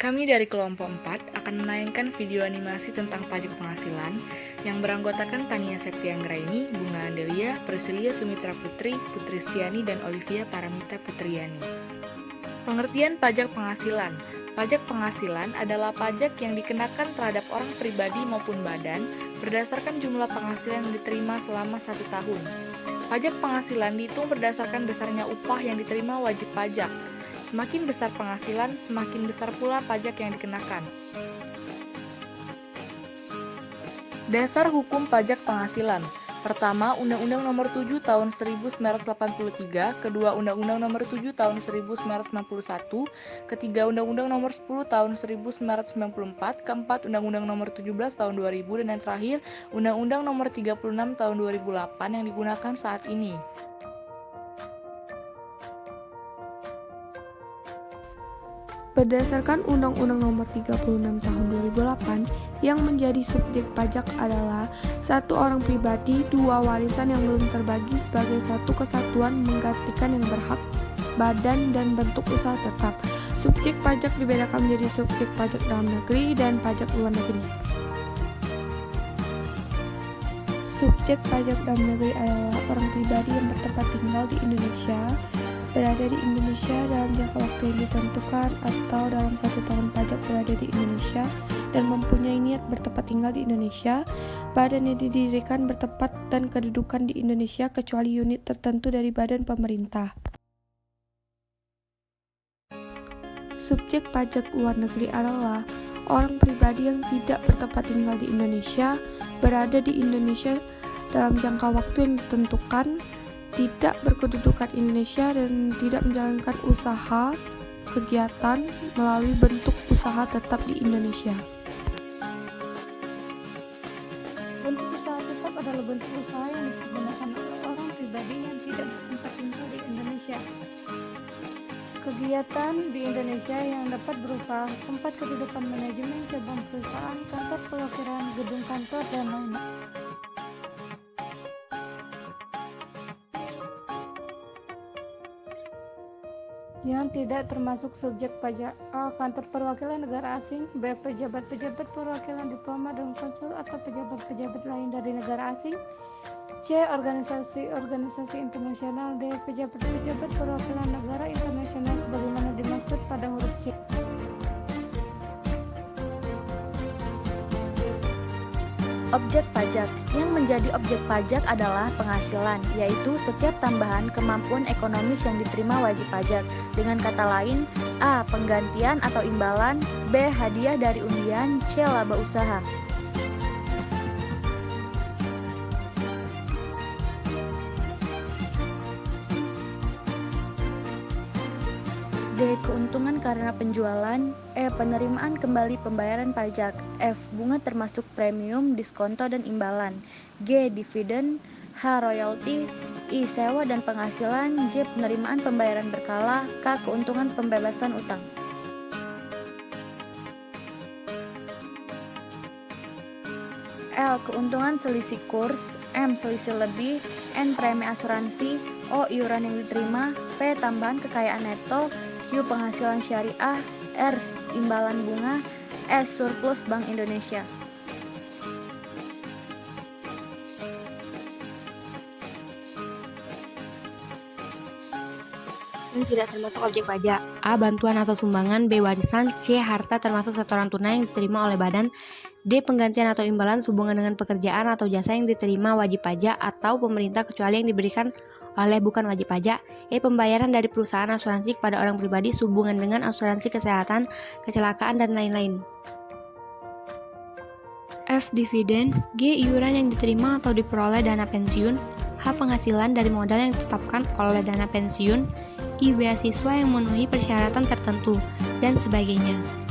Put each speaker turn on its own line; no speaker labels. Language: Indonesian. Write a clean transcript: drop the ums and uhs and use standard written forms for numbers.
Kami dari kelompok 4 akan menayangkan video animasi tentang pajak penghasilan yang beranggotakan Tania Septianggraini, Bunga Andelia, Priscilia Sumitra Putri, Putri Stiani, dan Olivia Paramita Putriani. Pengertian pajak penghasilan. Pajak penghasilan adalah pajak yang dikenakan terhadap orang pribadi maupun badan berdasarkan jumlah penghasilan yang diterima selama 1 tahun. Pajak penghasilan dihitung berdasarkan besarnya upah yang diterima wajib pajak. Semakin besar penghasilan, semakin besar pula pajak yang dikenakan. Dasar hukum pajak penghasilan. Pertama, Undang-Undang Nomor 7 Tahun 1983, kedua Undang-Undang Nomor 7 Tahun 1991, ketiga Undang-Undang Nomor 10 Tahun 1994, keempat Undang-Undang Nomor 17 Tahun 2000, dan yang terakhir Undang-Undang Nomor 36 Tahun 2008 yang digunakan saat ini.
Berdasarkan Undang-Undang Nomor 36 Tahun 2008, yang menjadi subjek pajak adalah 1 orang pribadi, 2 warisan yang belum terbagi sebagai satu kesatuan menggantikan yang berhak, badan, dan bentuk usaha tetap. Subjek pajak dibedakan menjadi subjek pajak dalam negeri dan pajak luar negeri. Subjek pajak dalam negeri adalah orang pribadi yang bertempat tinggal di Indonesia, berada di Indonesia dalam jangka waktu yang ditentukan atau dalam 1 tahun pajak berada di Indonesia dan mempunyai niat bertempat tinggal di Indonesia. Badan yang didirikan bertempat dan kedudukan di Indonesia kecuali unit tertentu dari badan pemerintah. Subjek pajak luar negeri adalah orang pribadi yang tidak bertempat tinggal di Indonesia, berada di Indonesia dalam jangka waktu yang ditentukan, tidak berkedudukan Indonesia, dan tidak menjalankan usaha kegiatan melalui bentuk usaha tetap di Indonesia.
Bentuk usaha tetap adalah bentuk usaha yang digunakan oleh orang pribadi yang tidak bertempat tinggal di Indonesia. Kegiatan di Indonesia yang dapat berupa tempat kedudukan manajemen cabang perusahaan, kantor perwakilan, gedung kantor, dan lain-lain. Yang tidak termasuk subjek pajak: A. Kantor perwakilan negara asing. B. Pejabat-pejabat perwakilan diplomat dan konsul atau pejabat-pejabat lain dari negara asing. C. Organisasi-organisasi internasional. D. Pejabat-pejabat perwakilan negara internasional sebagaimana dimaksud pada huruf C.
Objek pajak. Yang menjadi objek pajak adalah penghasilan, yaitu setiap tambahan kemampuan ekonomis yang diterima wajib pajak. Dengan kata lain, A. Penggantian atau imbalan, B. Hadiah dari undian, C. Laba usaha. D. Keuntungan karena penjualan. E. Penerimaan kembali pembayaran pajak. F. Bunga termasuk premium, diskonto, dan imbalan. G. Dividen. H. Royalti. I. Sewa dan penghasilan. J. Penerimaan pembayaran berkala. K. Keuntungan pembebasan utang. L. Keuntungan selisih kurs. M. Selisih lebih. N. Premi asuransi. O. Iuran yang diterima. P. Tambahan kekayaan neto. Q. Penghasilan syariah. R. Imbalan bunga. S. Surplus Bank Indonesia.
Yang tidak termasuk objek pajak: A. Bantuan atau sumbangan. B. Warisan. C. Harta termasuk setoran tunai yang diterima oleh badan. D. Penggantian atau imbalan sehubungan dengan pekerjaan atau jasa yang diterima wajib pajak atau pemerintah kecuali yang diberikan oleh bukan wajib pajak. E. Pembayaran dari perusahaan asuransi kepada orang pribadi sehubungan dengan asuransi kesehatan, kecelakaan, dan lain-lain. F. Dividen. G. Iuran yang diterima atau diperoleh dana pensiun. H. Penghasilan dari modal yang ditetapkan oleh dana pensiun. I. Beasiswa yang memenuhi persyaratan tertentu, dan sebagainya.